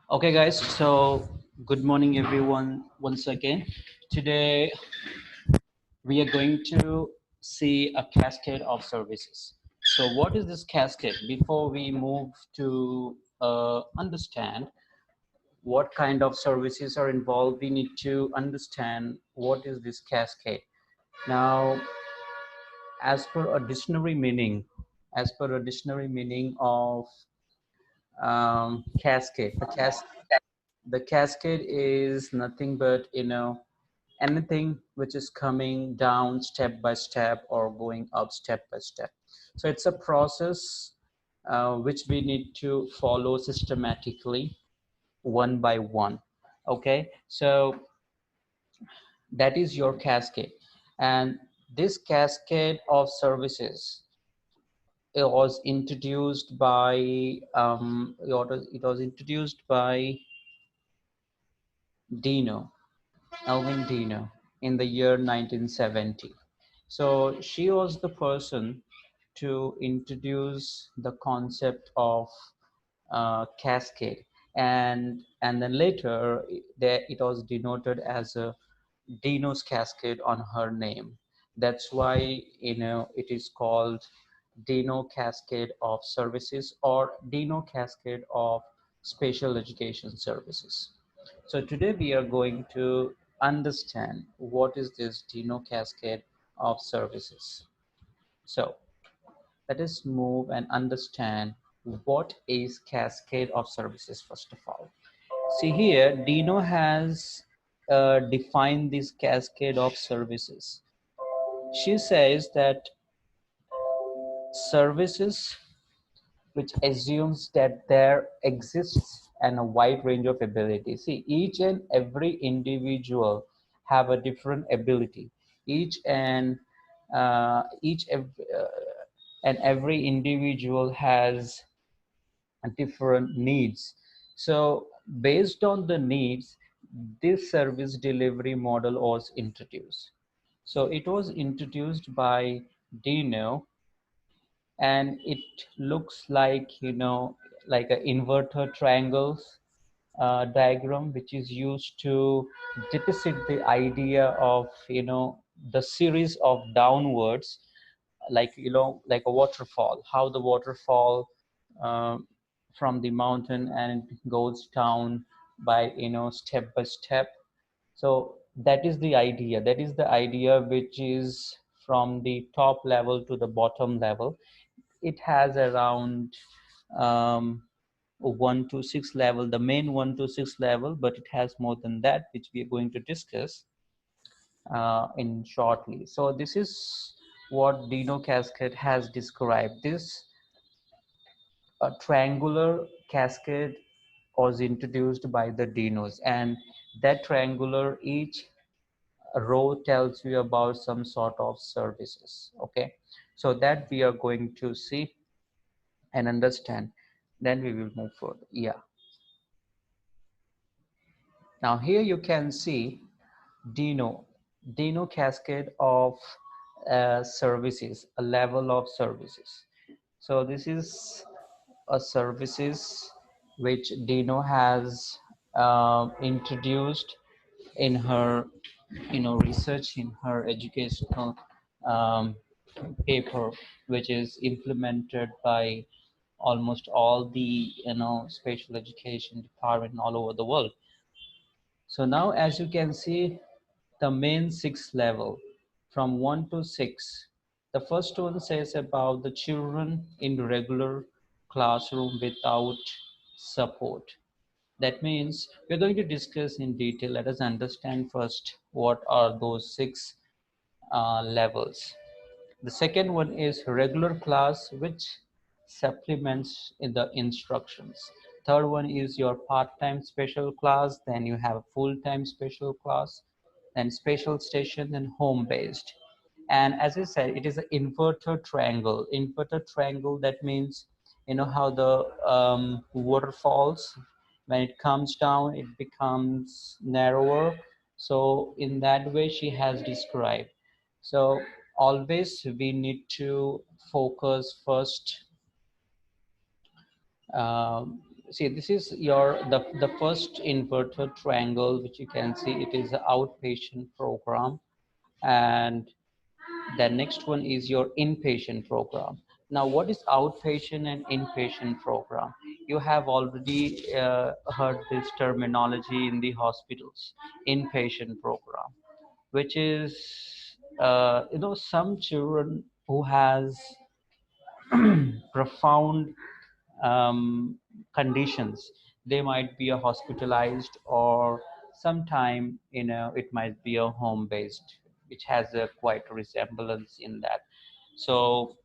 Okay, guys, so good morning, everyone, once again. Today, we are going to see a cascade of services. So, what is this cascade? Before we move to understand what kind of services are involved, we need to understand what is this cascade. Now, as per a dictionary meaning, of cascade, the cascade is nothing but anything which is coming down step by step or going up step by step. So it's a process which we need to follow systematically, one by one. Okay, so that is your cascade, and this cascade of services, it was introduced by Deno, Deno, in the year 1970. So she was the person to introduce the concept of cascade, and then later it was denoted as a Deno's cascade on her name. That's why it is called Deno Cascade of Services or Deno Cascade of Special Education Services. So today we are going to understand what is this Deno Cascade of Services. So let us move and understand what is Cascade of Services first of all. See here, Deno has defined this cascade of services. She says that services which assumes that there exists a wide range of abilities. See, each and every individual have a different ability. Each and every individual has different needs. So based on the needs, this service delivery model was introduced. So it was introduced by Deno, and it looks like like an inverted triangles diagram, which is used to depict the idea of the series of downwards, like like a waterfall, how the waterfall um, from the mountain and it goes down by step by step. So that is the idea which is from the top level to the bottom level. It has around um, 1 to 6 level, the main 1 to 6 level, but it has more than that, which we are going to discuss in shortly. So this is what Deno Cascade has described. This triangular cascade was introduced by the Denos, and that triangular, each row tells you about some sort of services. Okay, so that we are going to see and understand, then we will move further. Yeah, now here you can see Deno, Deno cascade of services, a level of services. So this is a services which Deno has introduced in her research, in her educational um, paper, which is implemented by almost all the special education department all over the world. So now, as you can see, the main 6 level from 1 to 6. The first one says about the children in regular classroom without support. That means we're going to discuss in detail. Let us understand first what are those 6 levels. The second one is regular class, which supplements in the instructions. Third one is your part-time special class. Then you have full-time special class, then special station, and home-based. And as I said, it is an inverted triangle. Inverted triangle, that means how the waterfalls, when it comes down, it becomes narrower. So in that way, she has described. So always we need to focus first See, this is your the first inverted triangle, which you can see. It is the outpatient program, and the next one is your inpatient program. Now, what is outpatient and inpatient program? You have already heard this terminology in the hospitals. Inpatient program, which is some children who has profound conditions. They might be a hospitalized, or sometime it might be a home based, which has a quite resemblance in that. So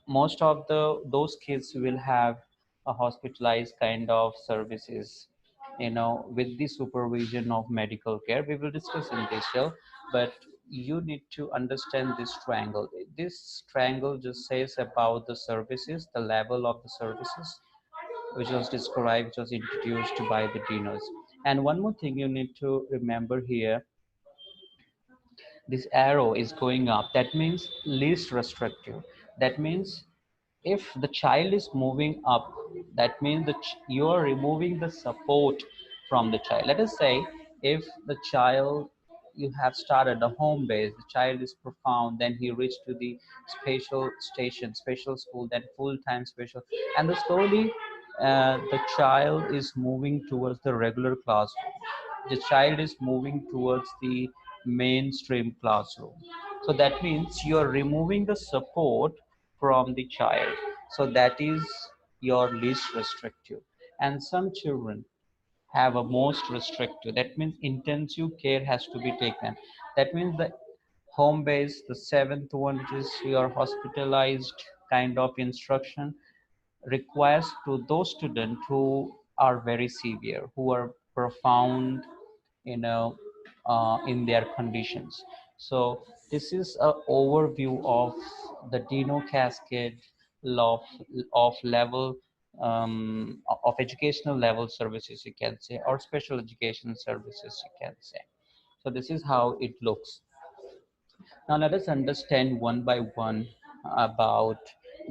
most of the those kids will have a hospitalized kind of services, with the supervision of medical care. We will discuss in detail, but you need to understand this triangle. This triangle just says about the services, the level of the services, which was described, which was introduced by the Denos. And one more thing you need to remember here, this arrow is going up. That means least restrictive. That means if the child is moving up, that means that you are removing the support from the child. Let us say if the child, you have started a home base, the child is profound, then he reached to the special station, special school, then full-time special, and the slowly the child is moving towards the regular classroom. The child is moving towards the mainstream classroom. So that means you are removing the support from the child. So that is your least restrictive. And some children have a most restrictive. That means intensive care has to be taken. That means the home base, the seventh one, which is your hospitalized kind of instruction, requires to those students who are very severe, who are profound, you know, in their conditions. So this is an overview of the Deno cascade of, level, of educational level services, you can say, or special education services, you can say. So this is how it looks. Now let us understand one by one about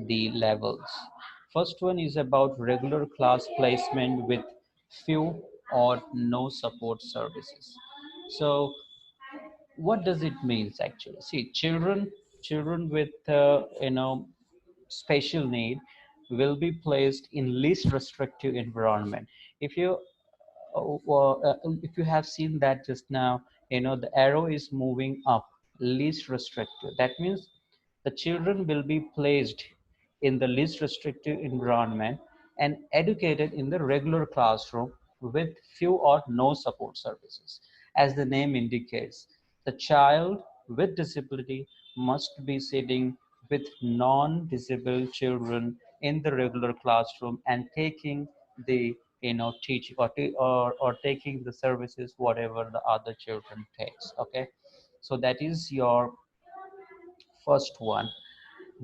the levels. First one is about regular class placement with few or no support services. So what does it mean actually? See, children with special need will be placed in least restrictive environment. If you if you have seen that just now, the arrow is moving up, least restrictive. That means the children will be placed in the least restrictive environment and educated in the regular classroom with few or no support services. As the name indicates, the child with disability must be sitting with non-disabled children in the regular classroom and taking the teach or taking the services whatever the other children takes. Okay, so that is your first one.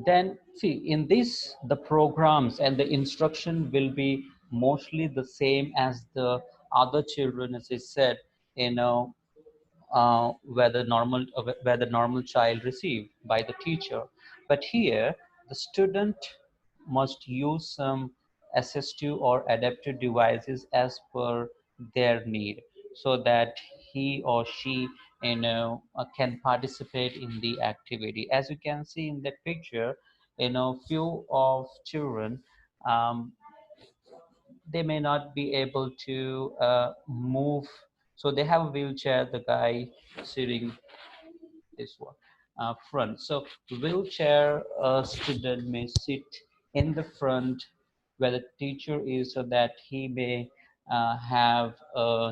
Then see, in this the programs and the instruction will be mostly the same as the other children, as I said, you know where the normal child received by the teacher. But here the student must use some assistive or adaptive devices as per their need, so that he or she can participate in the activity. As you can see in that picture, few of children, um, they may not be able to move, so they have a wheelchair, the guy sitting this one front. So wheelchair student may sit in the front where the teacher is, so that he may have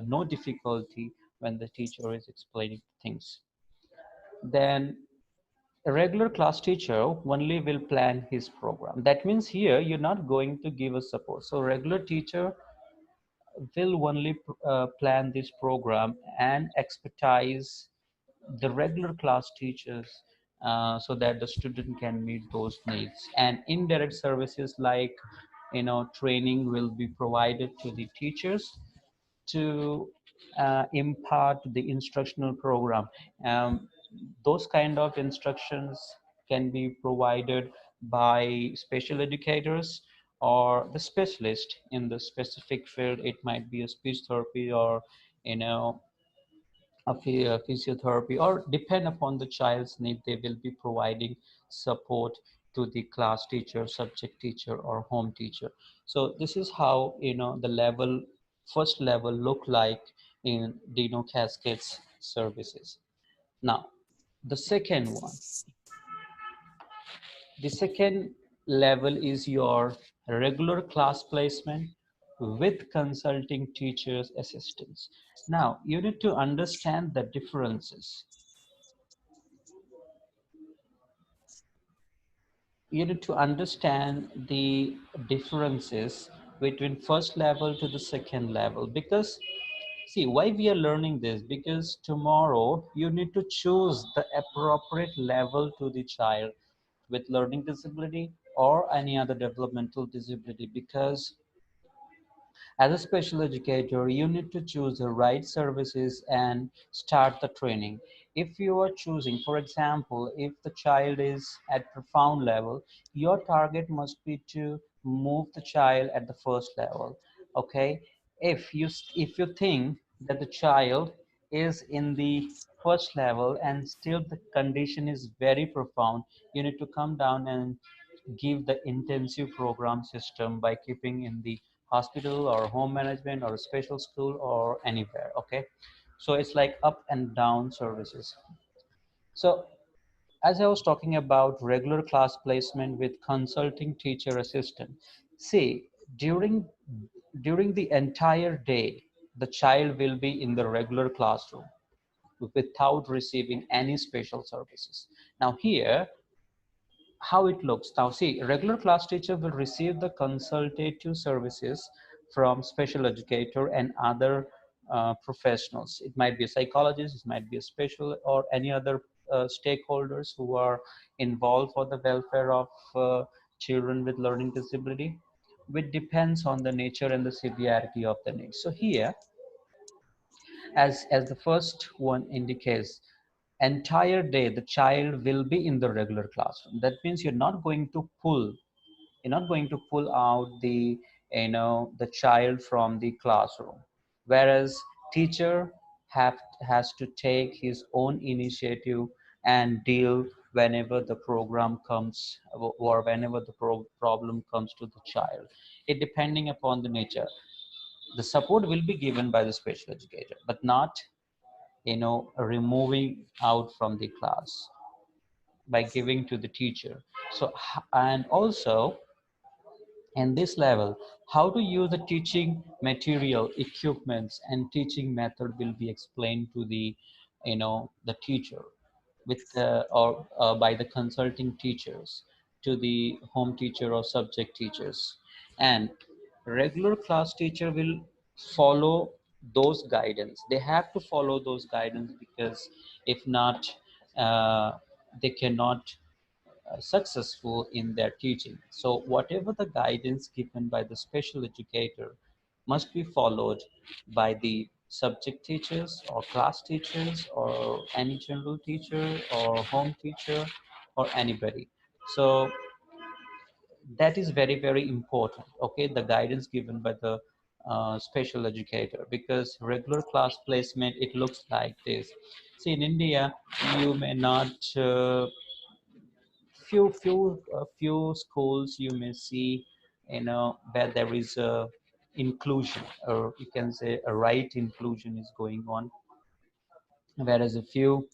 no difficulty when the teacher is explaining things. Then a regular class teacher only will plan his program. That means here you're not going to give a support. So regular teacher will only plan this program and expertise the regular class teachers, so that the student can meet those needs. And indirect services like training will be provided to the teachers to impart the instructional program. Those kind of instructions can be provided by special educators or the specialist in the specific field. It might be a speech therapy, or you know a physiotherapy, or depend upon the child's need, they will be providing support to the class teacher, subject teacher, or home teacher. So this is how the level, first level look like in Deno Cascades services. Now the second one, the second level is your regular class placement with consulting teachers assistants. Now you need to understand the differences. You need to understand the differences between first level to the second level, because see why we are learning this, because tomorrow you need to choose the appropriate level to the child with learning disability or any other developmental disability. Because as a special educator, you need to choose the right services and start the training. If you are choosing, for example, if the child is at profound level, your target must be to move the child at the first level. Okay? If you think that the child is in the first level and still the condition is very profound, you need to come down and give the intensive program system by keeping in the hospital or home management or a special school or anywhere. Okay, so it's like up and down services. So as I was talking about regular class placement with consulting teacher assistant, see, during the entire day the child will be in the regular classroom without receiving any special services. Now here, how it looks. Now see, regular class teacher will receive the consultative services from special educator and other professionals. It might be a psychologist, it might be a special, or any other stakeholders who are involved for the welfare of children with learning disability, which depends on the nature and the severity of the need. So here, as the first one indicates, entire day the child will be in the regular classroom. That means you're not going to pull out the child from the classroom, whereas teacher has to take his own initiative and deal whenever the program comes, or whenever the problem comes to the child. It depending upon the nature, the support will be given by the special educator, but not removing out from the class by giving to the teacher. So and also in this level, how to use the teaching material, equipments, and teaching method will be explained to the teacher with or by the consulting teachers to the home teacher or subject teachers. And regular class teacher will follow those guidance. They have to follow those guidance, because if not, uh, they cannot successful in their teaching. So whatever the guidance given by the special educator must be followed by the subject teachers or class teachers or any general teacher or home teacher or anybody. So that is very, very important. Okay, the guidance given by the special educator, because regular class placement, it looks like this. See, in India, you may not few schools you may see where there is a inclusion, or you can say a right inclusion is going on, whereas a few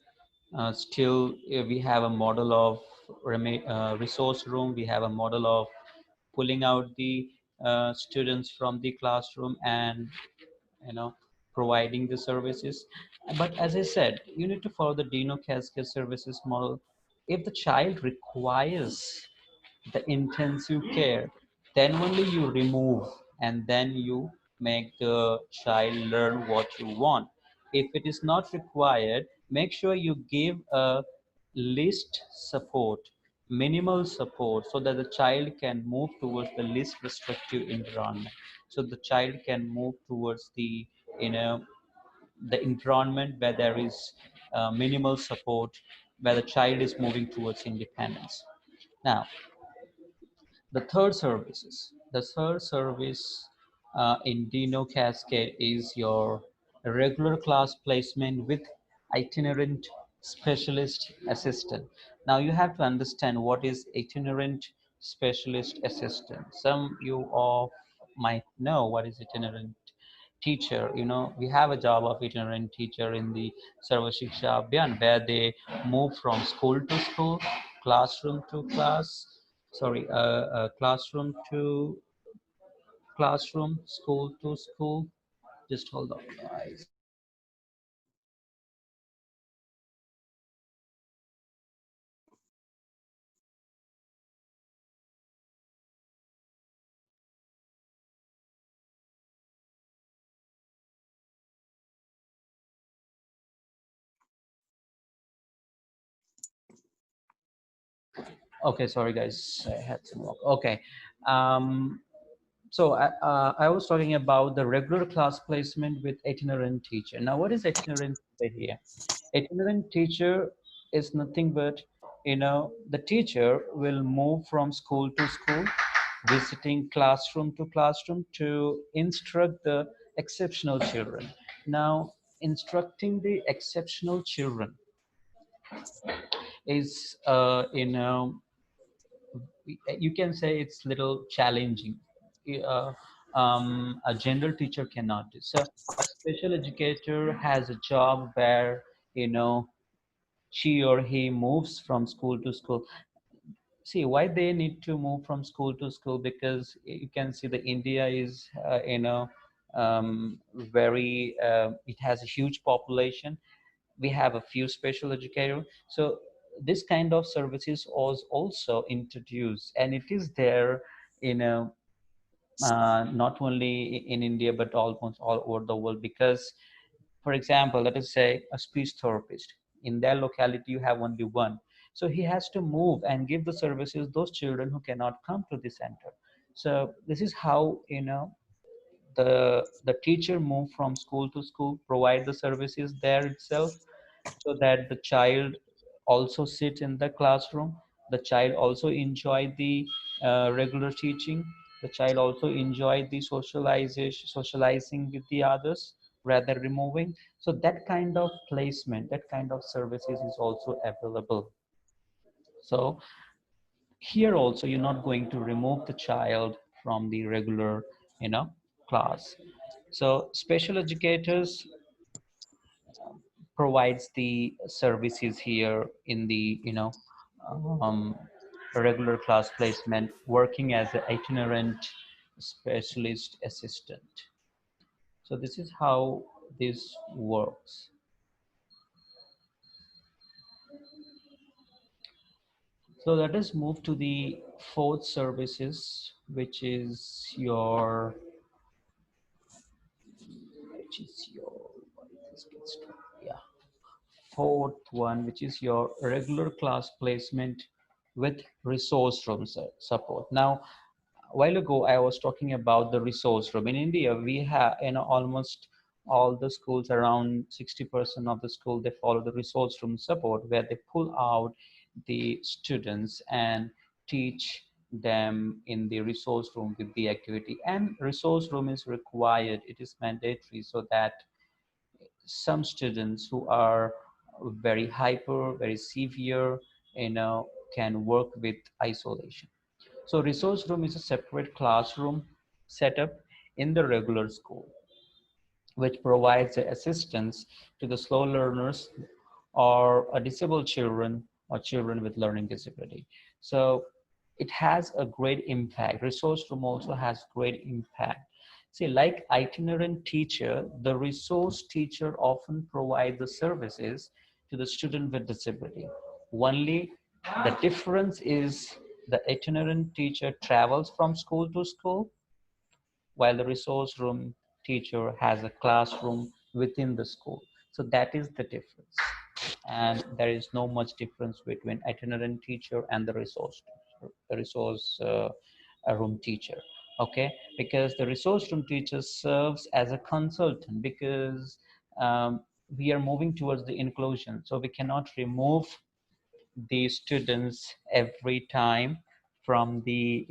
still we have a model of resource room, we have a model of pulling out the students from the classroom and you know providing the services. But as I said, you need to follow the Deno Cascade services model. If the child requires the intensive care, then only you remove, and then you make the child learn what you want. If it is not required, make sure you give a least support, minimal support, so that the child can move towards the least restrictive environment, so the child can move towards you know the environment where there is minimal support, where the child is moving towards independence. Now the third services. The third service in Deno Cascade is your regular class placement with itinerant specialist assistant. Now you have to understand what is itinerant specialist assistant. Some you all might know what is itinerant teacher. You know, we have a job of itinerant teacher in the Sarva Shiksha Abhiyan where they move from school to school, classroom to class, classroom to classroom, school to school. Just hold on, guys. Okay, sorry guys, I had some work. Okay, um, so I was talking about the regular class placement with itinerant teacher. Now, what is itinerant teacher here? Itinerant teacher is nothing but, the teacher will move from school to school, visiting classroom to classroom to instruct the exceptional children. Now, instructing the exceptional children is, you can say it's little challenging. Uh, a general teacher cannot do. So a special educator has a job where, you know, she or he moves from school to school. See why they need to move from school to school, because you can see that India is, very, it has a huge population. We have a few special educators. So this kind of services was also introduced, and it is there, you know, not only in India but almost all over the world. Because, for example, let us say a speech therapist in their locality, you have only one. So he has to move and give the services those children who cannot come to the center. So this is how, the teacher move from school to school, provide the services there itself, so that the child also sit in the classroom, the child also enjoy the regular teaching, the child also enjoy the socializing with the others rather removing. So that kind of placement, that kind of services is also available. So here also you're not going to remove the child from the regular, you know class. So special educators provides the services here in the, um, regular class placement, working as an itinerant specialist assistant. So this is how this works. So let us move to the fourth services, which is your, yeah, fourth one, which is your regular class placement with resource room support. Now, a while ago, I was talking about the resource room. In India, we have, almost all the schools, around 60% of the school, they follow the resource room support, where they pull out the students and teach them in the resource room with the activity. And resource room is required, it is mandatory, so that some students who are very hyper, very severe, can work with isolation. So resource room is a separate classroom setup in the regular school, which provides assistance to the slow learners or disabled children or children with learning disability. So it has a great impact. Resource room also has great impact. See, like itinerant teacher, the resource teacher often provide the services to the student with disability. Only the difference is the itinerant teacher travels from school to school, while the resource room teacher has a classroom within the school. So that is the difference. And there is no much difference between itinerant teacher and the resource room teacher. Okay, because the resource room teacher serves as a consultant, because we are moving towards the inclusion, so we cannot remove the students every time from the,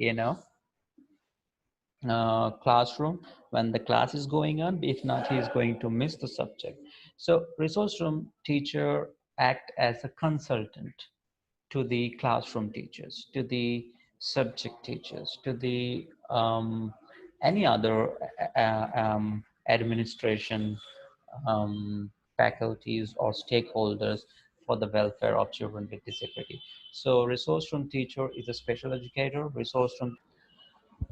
classroom when the class is going on. If not, he is going to miss the subject. So resource room teacher act as a consultant to the classroom teachers, to the subject teachers, to the any other administration, faculties or stakeholders for the welfare of children with disability. So resource room teacher is a special educator. Resource room.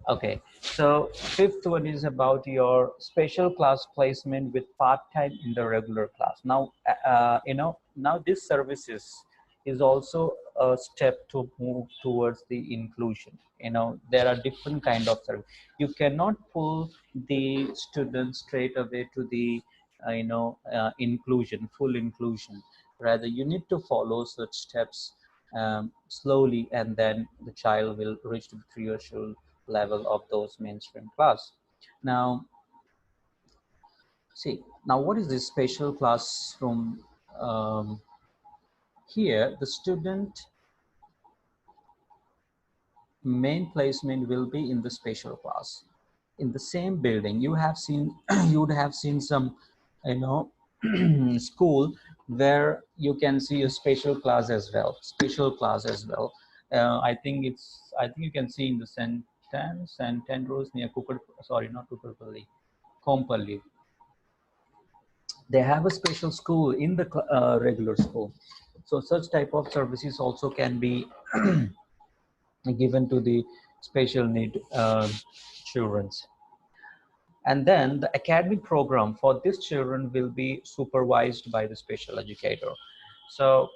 Okay, so fifth one is about your special class placement with part-time in the regular class. Now, now this services is also a step to move towards the inclusion. There are different kind of service. You cannot pull the students straight away to the, inclusion, full inclusion. Rather, you need to follow such steps slowly, and then the child will reach the threshold level of those mainstream class. Now, see, now what is this special classroom? Um, Here, the student main placement will be in the special class. In the same building, you have seen, you would have seen some, you know, school where you can see a special class as well. Special class as well. I think you can see in the St. Andrews near Cooker. Sorry, not Cookerpalli, Kompally. They have a special school in the regular school. So such type of services also can be given to the special need children. And then the academic program for these children will be supervised by the special educator. So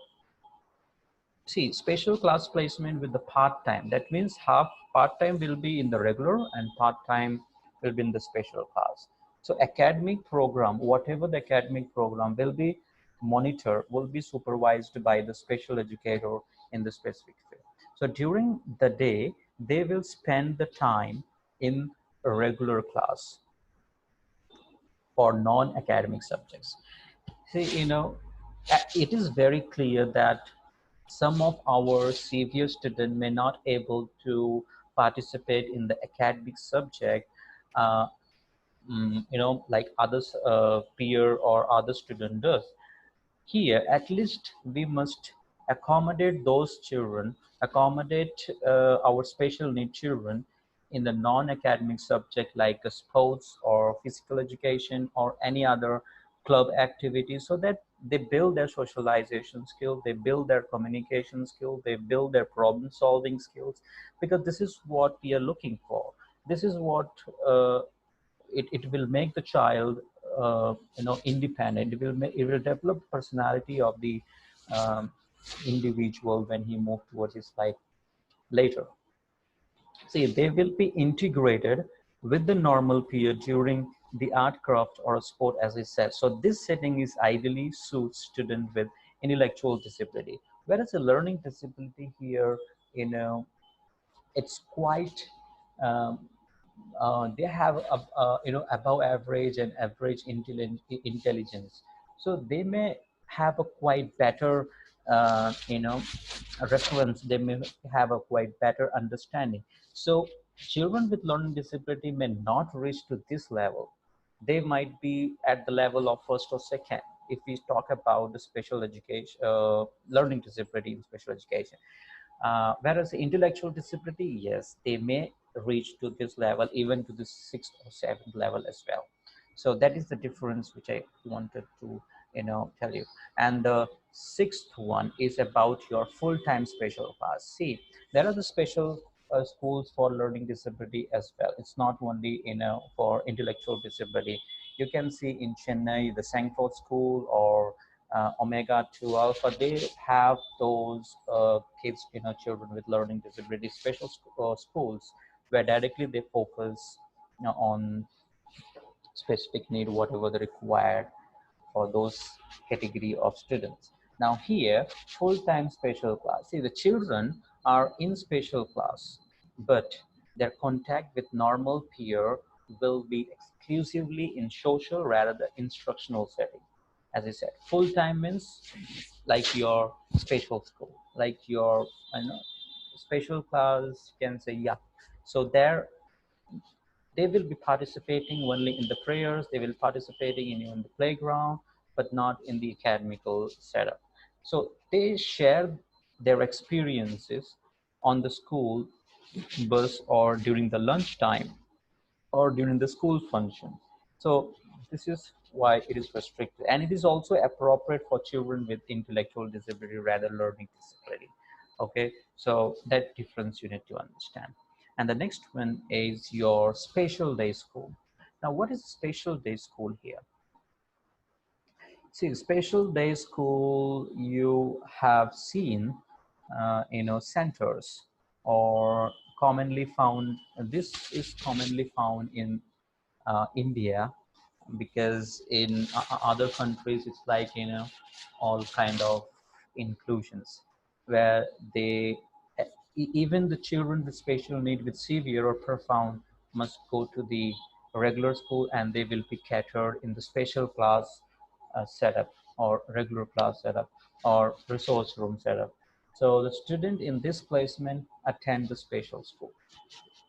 see, special class placement with the part-time, that means half part-time will be in the regular and part-time will be in the special class. So academic program, whatever the academic program will be monitored, will be supervised by the special educator in the specific field. So during the day, they will spend the time in a regular class for non-academic subjects. See, it is very clear that some of our severe students may not able to participate in the academic subject, uh, like others peer or other student does. Here, at least we must accommodate those children, accommodate our special need children in the non-academic subject like sports or physical education or any other club activity, so that they build their socialization skill, they build their communication skill, they build their problem solving skills, because this is what we are looking for. This is what it will make the child independent. It will develop personality of the um, individual when he moves towards his life later. See, they will be integrated with the normal peer during the art, craft, or a sport, as I said. So this setting is ideally suits students with intellectual disability. Whereas a learning disability here, it's quite um, they have above average and average intelligence, so they may have a quite better reference, they may have a quite better understanding. So children with learning disability may not reach to this level. They might be at the level of first or second if we talk about the special education, learning disability in special education. Whereas intellectual disability, yes, they may reach to this level, even to the sixth or seventh level as well. So that is the difference which I wanted to, tell you. And the sixth one is about your full-time special class. See, there are the special schools for learning disability as well. It's not only, for intellectual disability. You can see in Chennai, the Sangford School, or Omega 2 Alpha, they have those kids, children with learning disabilities, special schools where directly they focus, on specific need, whatever they require for those category of students. Now here, full-time special class. See, the children are in special class, but their contact with normal peer will be exclusively in social rather than instructional setting. As I said, full-time means like your special school, like your, special class, you can say, yeah. So there They will be participating only in the prayers, they will participating in the playground, but not in the academical setup. So they share their experiences on the school bus or during the lunchtime or during the school function. So this is why it is restricted, and it is also appropriate for children with intellectual disability rather learning disability. Okay, so that difference you need to understand. And the next one is your special day school. Now, what is special day school here? See, special day school, you have seen, centers or commonly found. This is commonly found in India, because in other countries it's like all kind of inclusions where they even the children with special need with severe or profound must go to the regular school, and they will be catered in the special class setup or regular class setup or resource room setup. So the student in this placement attend the special school.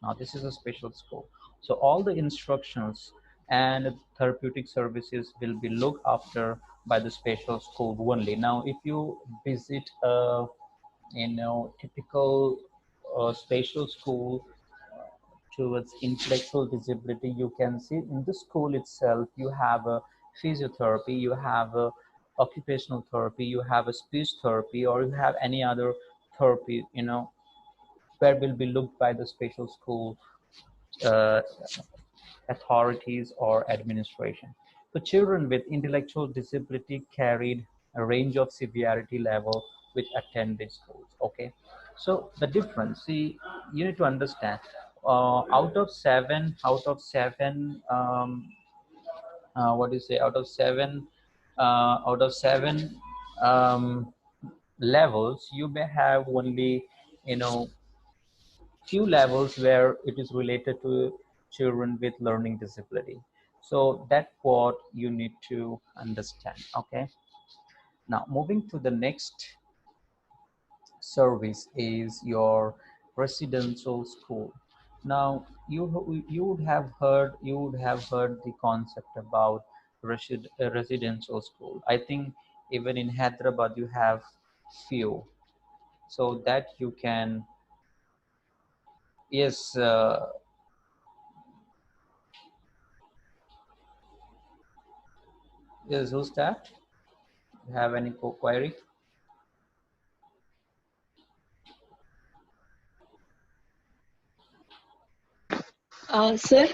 Now, this is a special school. So all the instructions and therapeutic services will be looked after by the special school only. Now, if you visit a typical special school towards intellectual disability, you can see in the school itself you have a physiotherapy, you have a occupational therapy, you have a speech therapy, or you have any other therapy, where will be looked by the special school uh, authorities or administration. So children with intellectual disability carried a range of severity level which attend these schools. Okay, so the difference, see, you need to understand. What do you say? Out of seven um, levels, you may have only you know few levels where it is related to children with learning disability. So that's what you need to understand. Okay, now moving to the next service is your residential school. Now you would have heard the concept about residential school. I think even in Hyderabad you have few, so that you can. Yes. Yes, who's that? You have any query? Sir,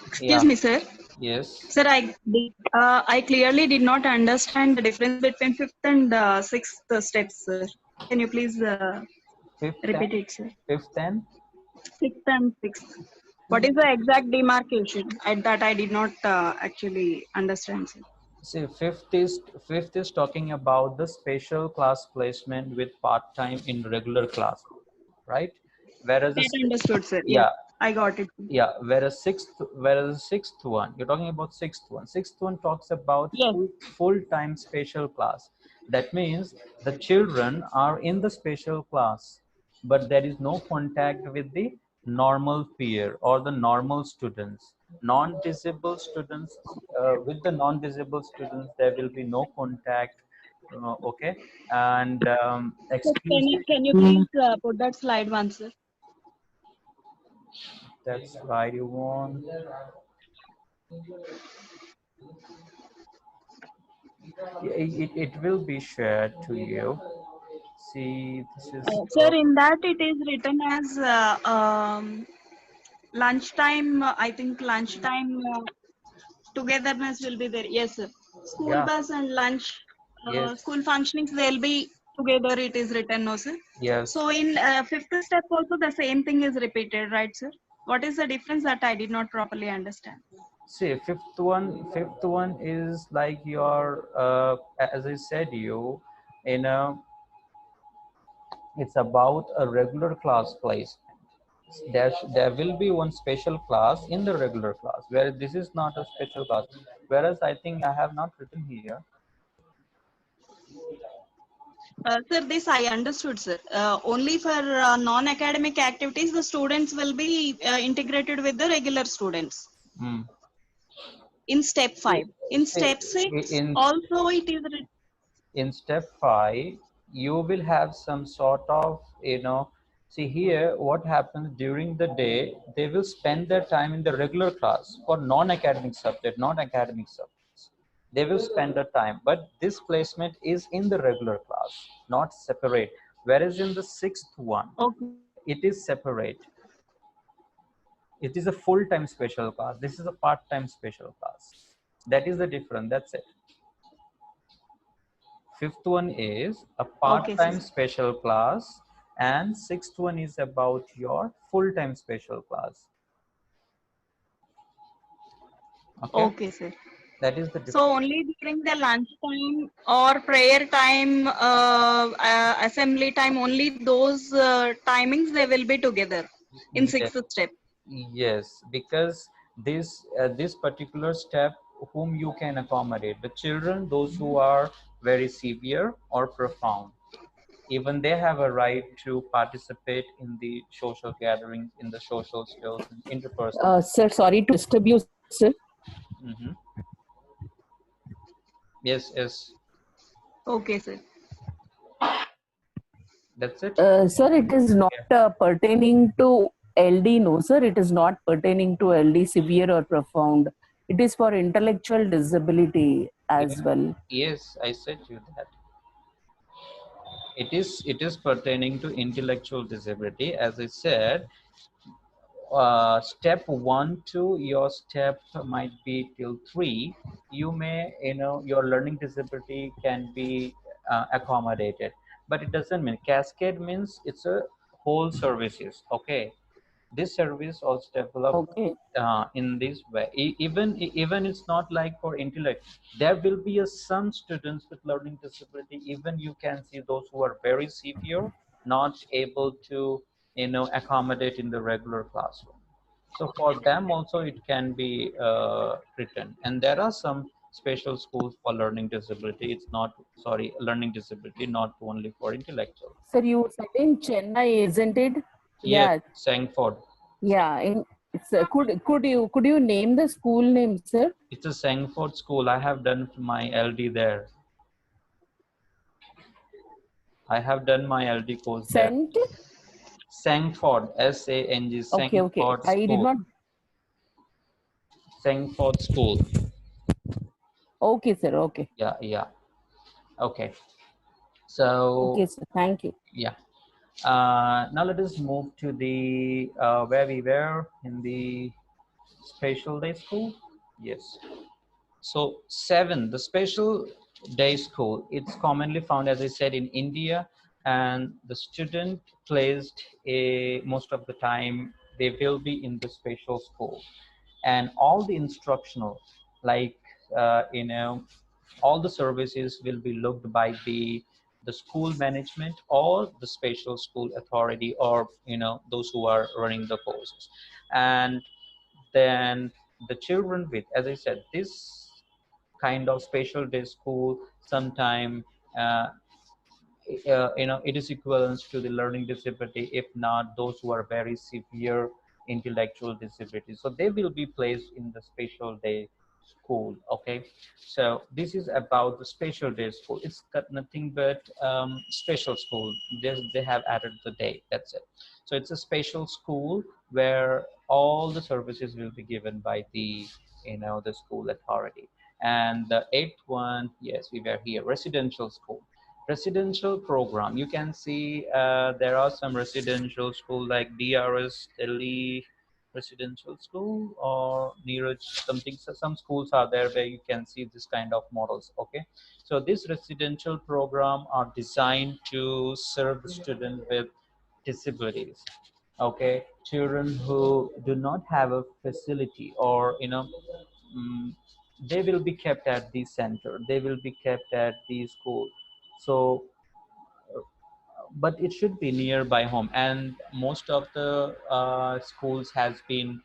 excuse Yeah. me, sir. Yes. Sir, I clearly did not understand the difference between fifth and sixth steps, sir. Can you please Fifth repeat and it, sir? fifth and Sixth and sixth. What is the exact demarcation? That I did not actually understand, sir. see fifth is talking about the special class placement with part time in regular class, right? Whereas That understood, sir. Yes, yeah, I got it. yeah, whereas the sixth one, you're talking about sixth one talks about Yes. full-time special class. That means the children are in the special class, but there is no contact with the normal peer or the normal students. Non-disabled students, with the non-disabled students there will be no contact. Okay, and Sir, exclusive. can you please put that slide once, sir? That's right, you want. It will be shared to you. See, this is Sir, in that it is written as lunchtime. I think lunchtime togetherness will be there. Yes, sir. School yeah, bus and lunch, yes, school functionings, they'll be together. It is written, no, sir. yes. So in fifth step also the same thing is repeated, right, sir? What is the difference that I did not properly understand? See, fifth one is like your, as I said, in a, it's about a regular class placement. There will be one special class in the regular class, where this is not a special class. Whereas I think I have not written here. Sir, this I understood, sir. Only for non-academic activities, the students will be integrated with the regular students Mm. in step See, 5. In see, step 6, in also it is. in step 5 you will have some sort of, see here what happens during the day. They will spend their time in the regular class for non-academic subject, non-academic subjects. They will spend the time, but this placement is in the regular class, not separate. Whereas in the sixth one, Okay. it is separate. It is a full-time special class. This is a part-time special class. That is the difference. That's it. Fifth one is a Okay, sir. part-time special class, and sixth one is about your full-time special class. Okay, Okay, sir. that is the So difference. only during the lunch time or prayer time, assembly time, only those timings they will be together in Yes, sixth step. yes, because this particular step, whom you can accommodate, the children, those who are very severe or profound, even they have a right to participate in the social gatherings, in the social skills, and interpersonal. Sir, sorry to disturb you, sir. Mhm. Yes, yes, Okay, sir. that's it. Sir, it is not Yeah. pertaining to LD. No, sir, it is not pertaining to LD, severe or profound. It is for intellectual disability Yeah. as well. Yes, I said you that. It is pertaining to intellectual disability. As I said, step 1 to your step might be till 3. You may, your learning disability can be accommodated, but it doesn't mean cascade means it's a whole services. Okay, this service also developed Okay. in this way. Even it's not like for intellect. There will be some students with learning disability. Even you can see those who are very severe, not able to accommodate in the regular classroom. So for them also it can be written. And there are some special schools for learning disability. It's not, sorry, learning disability, not only for intellectual. Sir, you said in Chennai, isn't it? Yes, Yeah, Sangford. yeah. Could you name the school name, sir? It's a Sangford school. I have done my LD there. I have done my LD course there. Sent? Sangford, S-A-N-G, Okay, okay. Sangford I did School. not. Sangford School. Okay, sir. Okay. Yeah, yeah. Okay. So, Okay, sir. Thank you. yeah. Now let us move to the where we were in the special day school. Yes. So 7, the special day school, it's commonly found, as I said, in India, and the student placed most of the time they will be in the special school, and all the instructional, like all the services will be looked by the school management or the special school authority, or those who are running the courses. And then the children with, as I said, this kind of special day school sometime uh, it is equivalent to the learning disability, if not those who are very severe intellectual disability, so they will be placed in the special day school. Okay, so this is about the special day school. It's got nothing but special school. They have added the day, that's it. So it's a special school where all the services will be given by the school authority. And the 8th one, yes, we were here, residential school. Residential program, you can see there are some residential school like DRS Delhi residential school, or Neeraj something. So some schools are there where you can see this kind of models. Okay, so this residential program are designed to serve the student with disabilities. Okay, children who do not have a facility, or mm, they will be kept at the center, they will be kept at the school. So but it should be nearby home, and most of the schools has been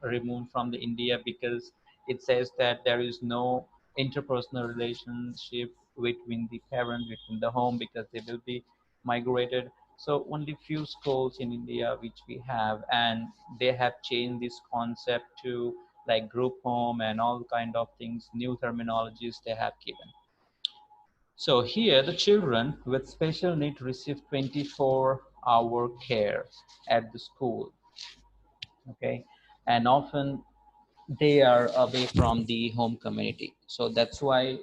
removed from the India, because it says that there is no interpersonal relationship between the parents, between the home, because they will be migrated. So only few schools in India which we have, and they have changed this concept to like group home and all kind of things, new terminologies they have given. So here the children with special need receive 24-hour care at the school, okay, and often they are away from the home community. So that's why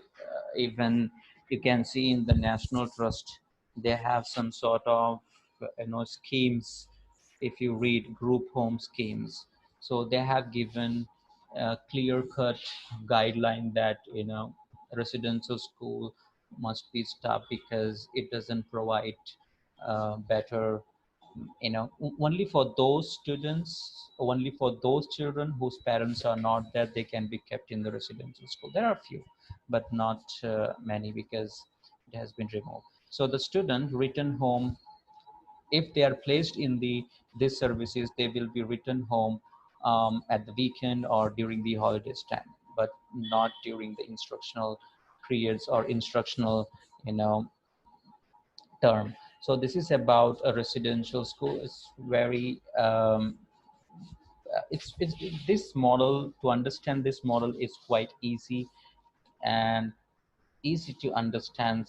even you can see in the National Trust, they have some sort of schemes. If you read group home schemes, so they have given a clear-cut guideline that residential school must be stopped because it doesn't provide better, only for those students, only for those children whose parents are not there, they can be kept in the residential school. There are few, but not many, because it has been removed. So the student return home, if they are placed in these services, they will be returned home at the weekend or during the holidays time, but not during the instructional periods or instructional you know term. So this is about a residential school. It's very this model, to understand this model is quite easy and easy to understand.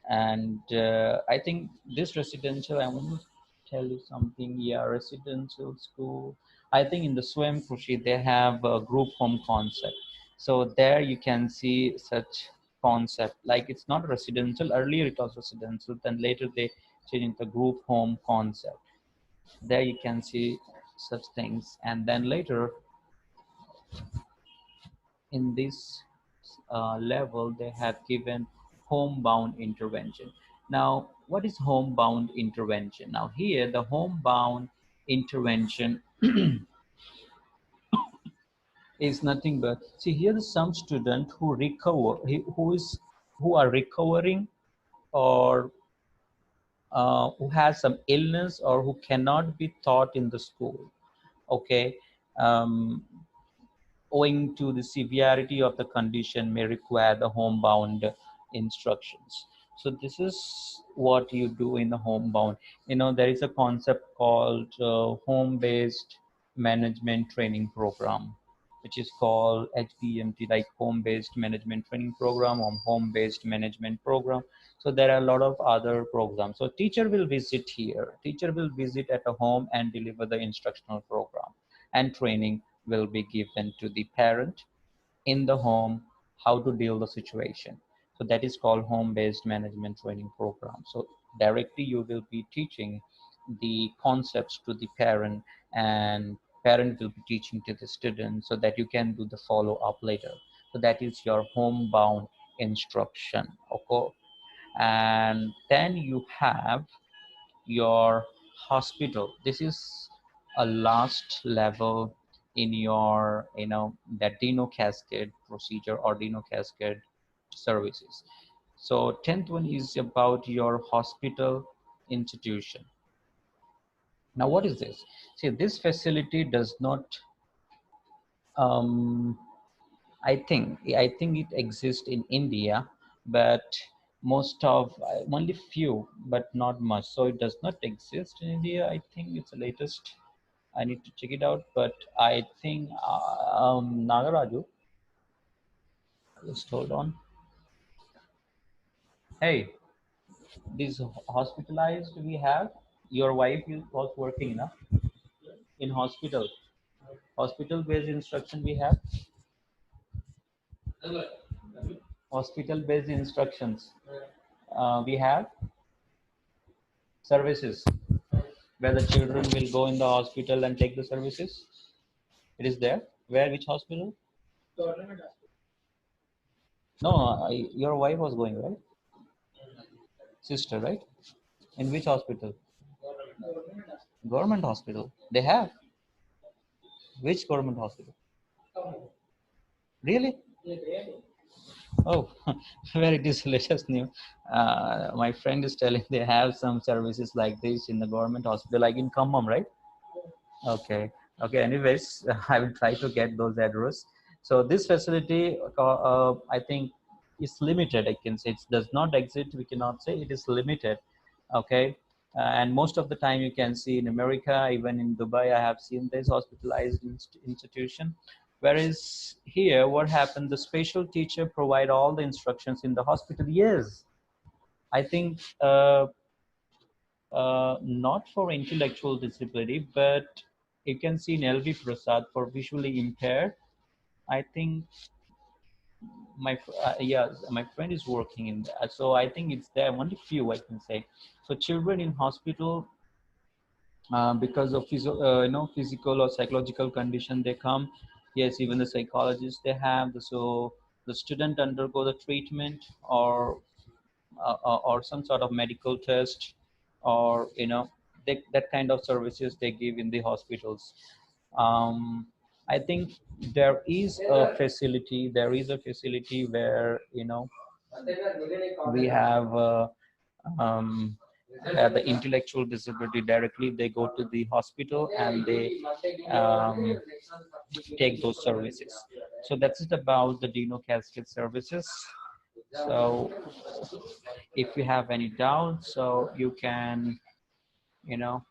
And I think this residential, I want to tell you something. Yeah, residential school, I think in the Swam Krushi they have a group home concept. So there you can see such concept, like it's not residential. Earlier it was residential, then later they changed the group home concept. There you can see such things. And then later in this level, they have given homebound intervention. Now, what is homebound intervention? Now here, the homebound intervention is nothing but, see here is some student who who are recovering, or who has some illness, or who cannot be taught in the school, okay, um, owing to the severity of the condition, may require the homebound instructions. So this is what you do in the homebound. There is a concept called home-based management training program, which is called HBMT, like home-based management training program or home-based management program. So there are a lot of other programs. So teacher will visit here. Teacher will visit at a home and deliver the instructional program, and training will be given to the parent in the home how to deal the situation. So that is called home-based management training program. So directly you will be teaching the concepts to the parent, and parent will be teaching to the student, so that you can do the follow-up later. So that is your homebound instruction, okay. And then you have your hospital. This is a last level in your that Deno Cascade procedure or Deno Cascade services. So 10th one is about your hospital institution. Now what is this? See, this facility does not um, I think it exists in India, but most of only few, but not much. So it does not exist in India. I think it's the latest. I need to check it out, but I think Nagaraju. Just hold on. Hey, this hospitalized we have. Your wife was working in hospital. Hospital-based instruction we have. Hospital-based instructions. We have services where the children will go in the hospital and take the services. It is there. Where? Which hospital? No, your wife was going, right? Sister, right? In which hospital? Government hospital. They have. Which government hospital? Really? Oh, where it is latest new. My friend is telling they have some services like this in the government hospital, like in Khammam, right? Okay. Okay. Anyways, I will try to get those address. So this facility, I think is limited. I can say it does not exist. We cannot say it is limited. Okay. And most of the time you can see in America, even in Dubai, I have seen this hospitalized institution. Whereas here, what happened, the special teacher provide all the instructions in the hospital. Yes, I think not for intellectual disability, but you can see in LV Prasad for visually impaired. I think yeah, my friend is working in that, so I think it's there. Only few I can say. So children in hospital, because of physical or psychological condition they come. Yes, even the psychologists they have. So the student undergo the treatment, or some sort of medical test, or that kind of services they give in the hospitals. I think there is a facility where we have um, the intellectual disability directly. They go to the hospital and they take those services. So that's it about the Deno Cascade services. So if you have any doubts, so you can, you know,